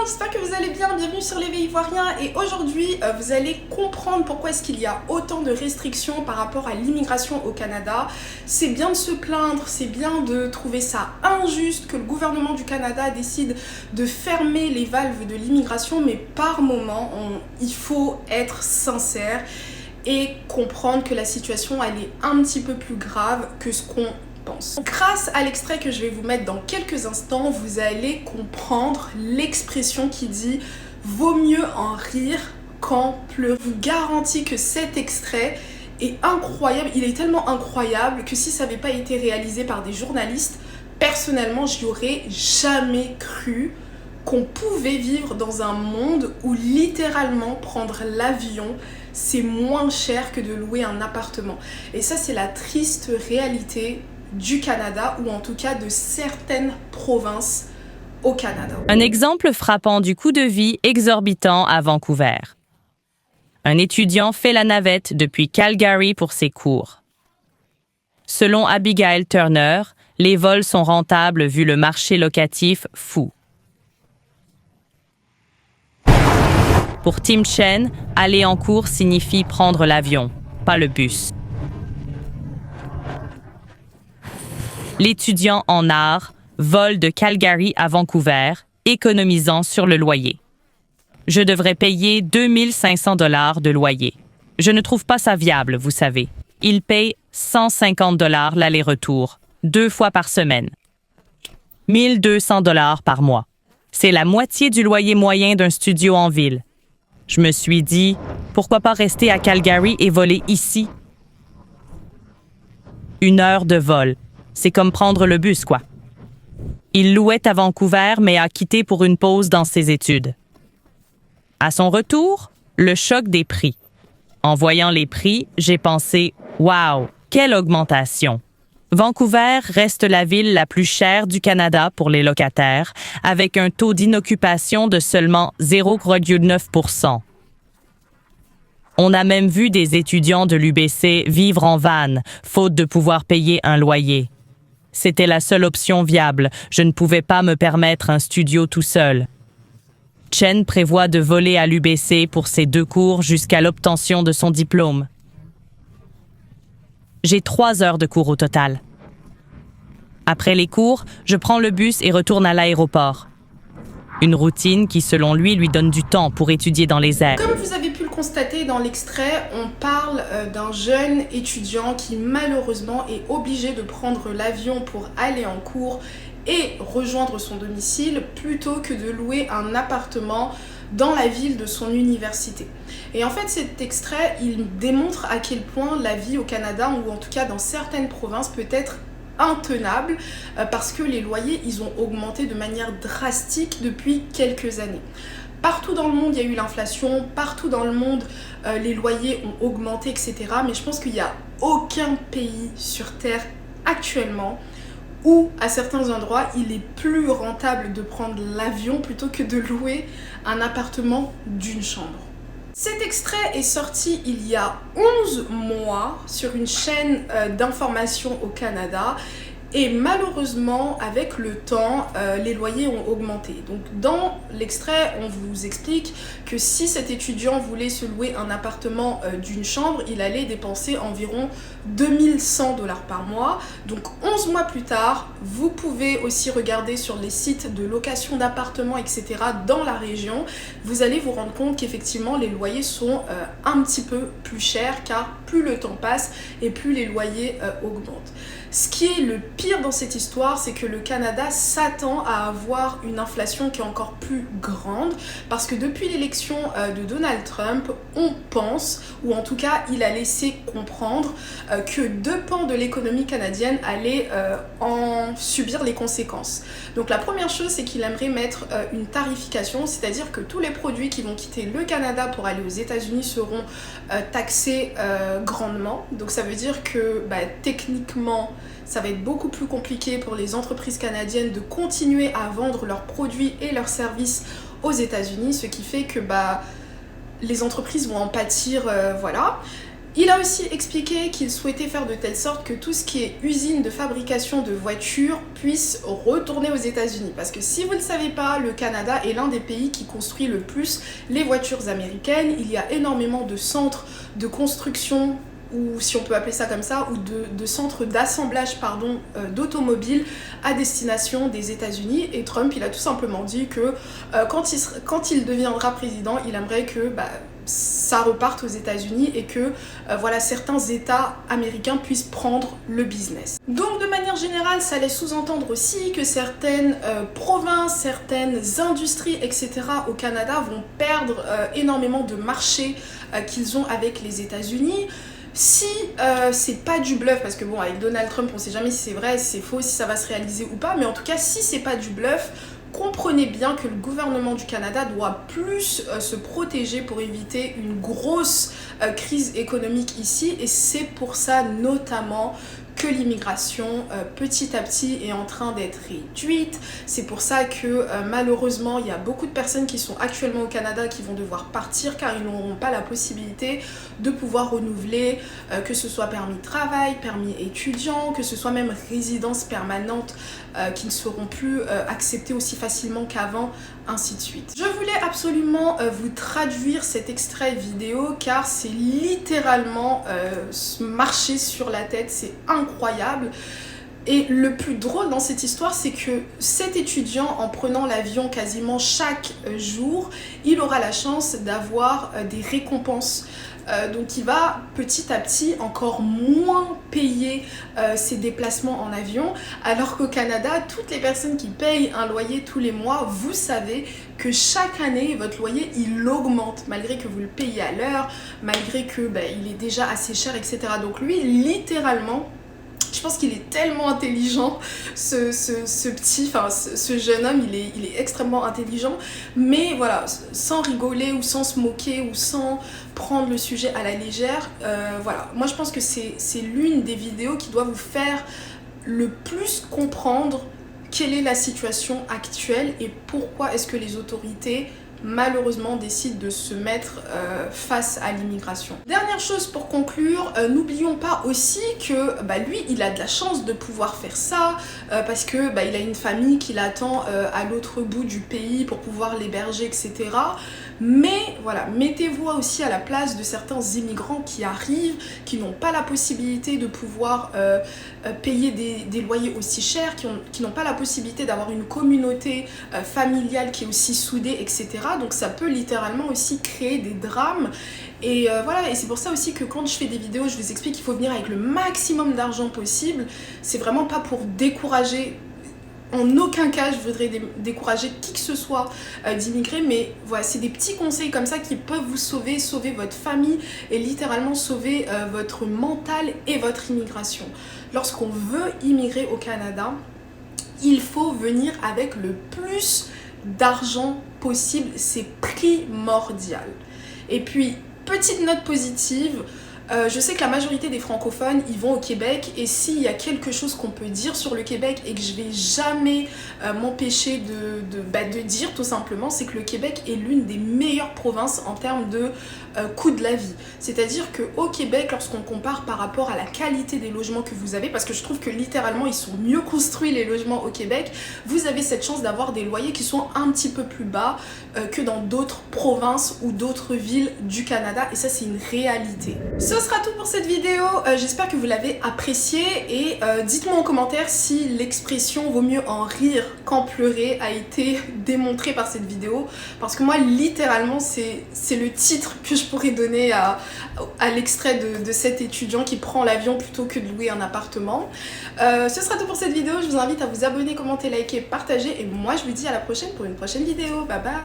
j'espère que vous allez bien, bienvenue sur l'Éveil Ivoirien et aujourd'hui vous allez comprendre pourquoi est-ce qu'il y a autant de restrictions par rapport à l'immigration au Canada. C'est bien de se plaindre, c'est bien de trouver ça injuste que le gouvernement du Canada décide de fermer les valves de l'immigration, mais par moment il faut être sincère et comprendre que la situation elle est un petit peu plus grave que ce qu'on pense. Grâce à l'extrait que je vais vous mettre dans quelques instants, vous allez comprendre l'expression qui dit « vaut mieux en rire qu'en pleurer ». Je vous garantis que cet extrait est incroyable, il est tellement incroyable que si ça n'avait pas été réalisé par des journalistes, personnellement j'y aurais jamais cru qu'on pouvait vivre dans un monde où littéralement prendre l'avion c'est moins cher que de louer un appartement. Et ça c'est la triste réalité du Canada, ou en tout cas de certaines provinces au Canada. Un exemple frappant du coût de vie exorbitant à Vancouver. Un étudiant fait la navette depuis Calgary pour ses cours. Selon Abigail Turner, les vols sont rentables vu le marché locatif fou. Pour Tim Chen, aller en cours signifie prendre l'avion, pas le bus. L'étudiant en art vole de Calgary à Vancouver, économisant sur le loyer. Je devrais payer 2500 $ de loyer. Je ne trouve pas ça viable, vous savez. Il paye 150 $ l'aller-retour, 2 fois par semaine. 1200 $ par mois. C'est la moitié du loyer moyen d'un studio en ville. Je me suis dit, pourquoi pas rester à Calgary et voler ici? 1 heure de vol. C'est comme prendre le bus, quoi. Il louait à Vancouver, mais a quitté pour une pause dans ses études. À son retour, le choc des prix. En voyant les prix, j'ai pensé « Wow, quelle augmentation !» Vancouver reste la ville la plus chère du Canada pour les locataires, avec un taux d'inoccupation de seulement 0,9 %. On a même vu des étudiants de l'UBC vivre en van, faute de pouvoir payer un loyer. C'était la seule option viable. Je ne pouvais pas me permettre un studio tout seul. Chen prévoit de voler à l'UBC pour ses 2 cours jusqu'à l'obtention de son diplôme. J'ai 3 heures de cours au total. Après les cours, je prends le bus et retourne à l'aéroport. Une routine qui, selon lui donne du temps pour étudier dans les airs. Comme vous avez pu le constater dans l'extrait, on parle d'un jeune étudiant qui malheureusement est obligé de prendre l'avion pour aller en cours et rejoindre son domicile plutôt que de louer un appartement dans la ville de son université. Et en fait cet extrait, il démontre à quel point la vie au Canada, ou en tout cas dans certaines provinces, peut être intenable parce que les loyers ils ont augmenté de manière drastique depuis quelques années. Partout dans le monde il y a eu l'inflation, partout dans le monde les loyers ont augmenté, etc. Mais je pense qu'il n'y a aucun pays sur Terre actuellement où à certains endroits il est plus rentable de prendre l'avion plutôt que de louer un appartement d'une chambre. Cet extrait est sorti il y a 11 mois sur une chaîne d'information au Canada et malheureusement avec le temps les loyers ont augmenté. Donc dans l'extrait on vous explique que si cet étudiant voulait se louer un appartement d'une chambre, il allait dépenser environ 2100 $ par mois. Donc 11 mois plus tard, vous pouvez aussi regarder sur les sites de location d'appartements, etc. dans la région. Vous allez vous rendre compte qu'effectivement les loyers sont un petit peu plus chers, car plus le temps passe et plus les loyers augmentent. Ce qui est le pire dans cette histoire, c'est que le Canada s'attend à avoir une inflation qui est encore plus grande, parce que depuis l'élection de Donald Trump, on pense, ou en tout cas il a laissé comprendre que 2 pans de l'économie canadienne allaient en subir les conséquences. Donc la première chose, c'est qu'il aimerait mettre une tarification, c'est-à-dire que tous les produits qui vont quitter le Canada pour aller aux États-Unis seront taxés grandement. Donc ça veut dire que techniquement ça va être beaucoup plus compliqué pour les entreprises canadiennes de continuer à vendre leurs produits et leurs services aux États-Unis, ce qui fait que les entreprises vont en pâtir, voilà. Il a aussi expliqué qu'il souhaitait faire de telle sorte que tout ce qui est usine de fabrication de voitures puisse retourner aux États-Unis. Parce que si vous ne le savez pas, le Canada est l'un des pays qui construit le plus les voitures américaines. Il y a énormément de centres de construction, ou si on peut appeler ça comme ça, ou de centres d'assemblage d'automobiles à destination des États-Unis. Et Trump, il a tout simplement dit que quand il deviendra président, il aimerait que ça reparte aux États-Unis et que voilà, certains États américains puissent prendre le business. Donc de manière générale, ça laisse sous-entendre aussi que certaines provinces, certaines industries, etc. au Canada vont perdre énormément de marchés qu'ils ont avec les États-Unis. Si c'est pas du bluff, parce que bon, avec Donald Trump, on sait jamais si c'est vrai, si c'est faux, si ça va se réaliser ou pas, mais en tout cas, si c'est pas du bluff, comprenez bien que le gouvernement du Canada doit plus se protéger pour éviter une grosse crise économique ici, et c'est pour ça notamment que l'immigration petit à petit est en train d'être réduite. C'est pour ça que malheureusement il y a beaucoup de personnes qui sont actuellement au Canada qui vont devoir partir car ils n'auront pas la possibilité de pouvoir renouveler que ce soit permis de travail, permis étudiant, que ce soit même résidence permanente qui ne seront plus acceptées aussi facilement qu'avant, ainsi de suite. Je voulais absolument vous traduire cet extrait vidéo car c'est littéralement marcher sur la tête, c'est incroyable. Et le plus drôle dans cette histoire, c'est que cet étudiant, en prenant l'avion quasiment chaque jour, il aura la chance d'avoir des récompenses. Donc il va petit à petit encore moins payer ses déplacements en avion, alors qu'au Canada, toutes les personnes qui payent un loyer tous les mois, vous savez que chaque année, votre loyer, il augmente, malgré que vous le payez à l'heure, malgré que il est déjà assez cher, etc. Donc lui, littéralement, je pense qu'il est tellement intelligent, ce jeune homme, il est extrêmement intelligent, mais voilà, sans rigoler ou sans se moquer ou sans prendre le sujet à la légère, voilà, moi je pense que c'est l'une des vidéos qui doit vous faire le plus comprendre quelle est la situation actuelle et pourquoi est-ce que les autorités malheureusement décide de se mettre face à l'immigration. Dernière chose pour conclure, n'oublions pas aussi que lui il a de la chance de pouvoir faire ça parce que il a une famille qui l'attend à l'autre bout du pays pour pouvoir l'héberger, etc. Mais voilà, mettez-vous aussi à la place de certains immigrants qui arrivent, qui n'ont pas la possibilité de pouvoir payer des loyers aussi chers, qui n'ont pas la possibilité d'avoir une communauté familiale qui est aussi soudée, etc. Donc ça peut littéralement aussi créer des drames. Et voilà, et c'est pour ça aussi que quand je fais des vidéos, je vous explique qu'il faut venir avec le maximum d'argent possible. C'est vraiment pas pour décourager. En aucun cas je voudrais décourager qui que ce soit d'immigrer, mais voilà, c'est des petits conseils comme ça qui peuvent vous sauver votre famille et littéralement sauver votre mental et votre immigration. Lorsqu'on veut immigrer au Canada, il faut venir avec le plus d'argent possible, c'est primordial. Et puis, petite note positive, je sais que la majorité des francophones, ils vont au Québec, et s'il y a quelque chose qu'on peut dire sur le Québec et que je vais jamais m'empêcher de dire tout simplement, c'est que le Québec est l'une des meilleures provinces en termes de coût de la vie. C'est-à-dire qu'au Québec, lorsqu'on compare par rapport à la qualité des logements que vous avez, parce que je trouve que littéralement ils sont mieux construits les logements au Québec, vous avez cette chance d'avoir des loyers qui sont un petit peu plus bas que dans d'autres provinces ou d'autres villes du Canada, et ça c'est une réalité. Ce sera tout pour cette vidéo, j'espère que vous l'avez appréciée et dites-moi en commentaire si l'expression vaut mieux en rire qu'en pleurer a été démontrée par cette vidéo, parce que moi littéralement c'est le titre que je pourrais donner à l'extrait de cet étudiant qui prend l'avion plutôt que de louer un appartement. Ce sera tout pour cette vidéo, je vous invite à vous abonner, commenter, liker, partager, et moi je vous dis à la prochaine pour une prochaine vidéo, bye bye.